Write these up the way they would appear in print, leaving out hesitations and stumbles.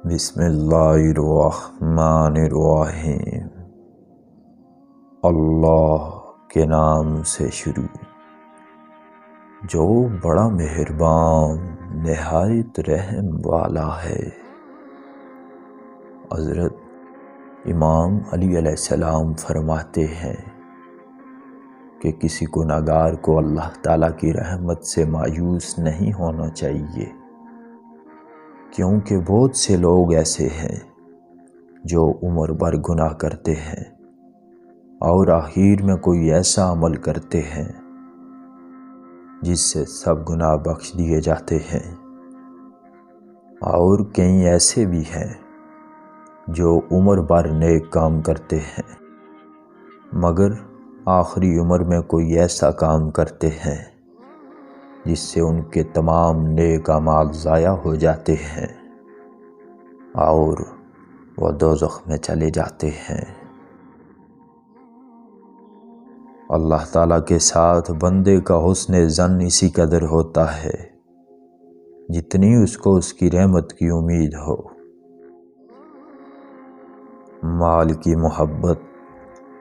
بسم اللہ الرحمن الرحیم۔ اللہ کے نام سے شروع جو بڑا مہربان نہایت رحم والا ہے۔ حضرت امام علی علیہ السلام فرماتے ہیں کہ کسی گنہگار کو اللہ تعالیٰ کی رحمت سے مایوس نہیں ہونا چاہیے، کیونکہ بہت سے لوگ ایسے ہیں جو عمر بھر گناہ کرتے ہیں اور آخر میں کوئی ایسا عمل کرتے ہیں جس سے سب گناہ بخش دیے جاتے ہیں، اور کئی ایسے بھی ہیں جو عمر بھر نیک کام کرتے ہیں مگر آخری عمر میں کوئی ایسا کام کرتے ہیں جس سے ان کے تمام نیک اعمال ضائع ہو جاتے ہیں اور وہ دوزخ میں چلے جاتے ہیں۔ اللہ تعالیٰ کے ساتھ بندے کا حسن ظن اسی قدر ہوتا ہے جتنی اس کو اس کی رحمت کی امید ہو۔ مال کی محبت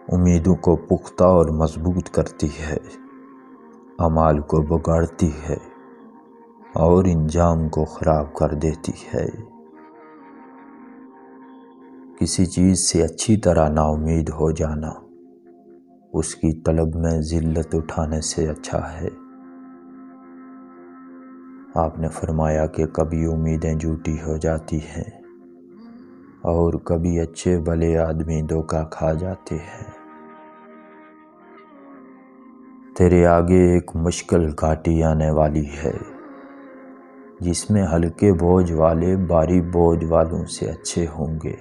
امیدوں کو پختہ اور مضبوط کرتی ہے، اعمال کو بگاڑتی ہے اور انجام کو خراب کر دیتی ہے۔ کسی چیز سے اچھی طرح نا امید ہو جانا اس کی طلب میں ذلت اٹھانے سے اچھا ہے۔ آپ نے فرمایا کہ کبھی امیدیں جھوٹی ہو جاتی ہیں اور کبھی اچھے بھلے آدمی دھوکہ کھا جاتے ہیں۔ تیرے آگے ایک مشکل گھاٹی آنے والی ہے جس میں ہلکے بوجھ والے بھاری بوجھ والوں سے اچھے ہوں گے،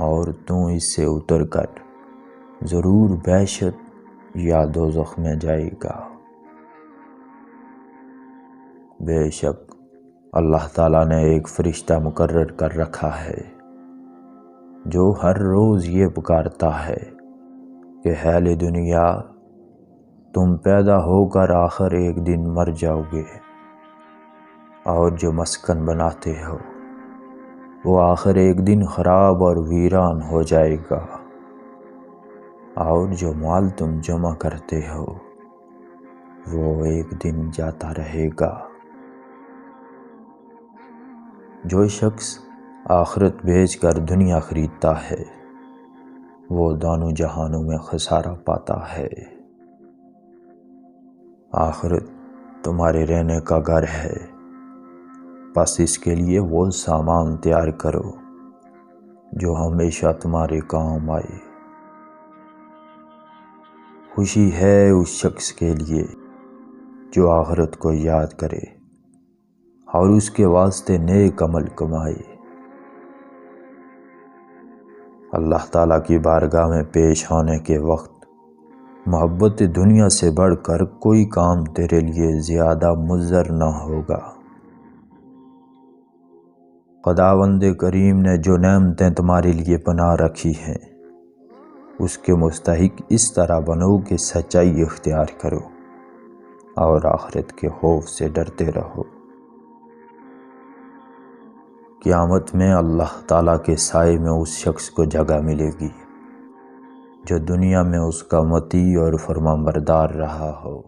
اور تو اس سے اتر کر ضرور بہشت یا دوزخ میں جائے گا۔ بے شک اللہ تعالیٰ نے ایک فرشتہ مقرر کر رکھا ہے جو ہر روز یہ پکارتا ہے کہ اہل دنیا، تم پیدا ہو کر آخر ایک دن مر جاؤ گے، اور جو مسکن بناتے ہو وہ آخر ایک دن خراب اور ویران ہو جائے گا، اور جو مال تم جمع کرتے ہو وہ ایک دن جاتا رہے گا۔ جو شخص آخرت بیچ کر دنیا خریدتا ہے وہ دونوں جہانوں میں خسارہ پاتا ہے۔ آخرت تمہارے رہنے کا گھر ہے، بس اس کے لیے وہ سامان تیار کرو جو ہمیشہ تمہارے کام آئے۔ خوشی ہے اس شخص کے لیے جو آخرت کو یاد کرے اور اس کے واسطے نیک عمل کمائے۔ اللہ تعالیٰ کی بارگاہ میں پیش ہونے کے وقت محبت دنیا سے بڑھ کر کوئی کام تیرے لیے زیادہ مضر نہ ہوگا۔ خداوند کریم نے جو نعمتیں تمہارے لیے بنا رکھی ہیں اس کے مستحق اس طرح بنو کہ سچائی اختیار کرو اور آخرت کے خوف سے ڈرتے رہو۔ قیامت میں اللہ تعالیٰ کے سائے میں اس شخص کو جگہ ملے گی جو دنیا میں اس کا مطیع اور فرمانبردار رہا ہو۔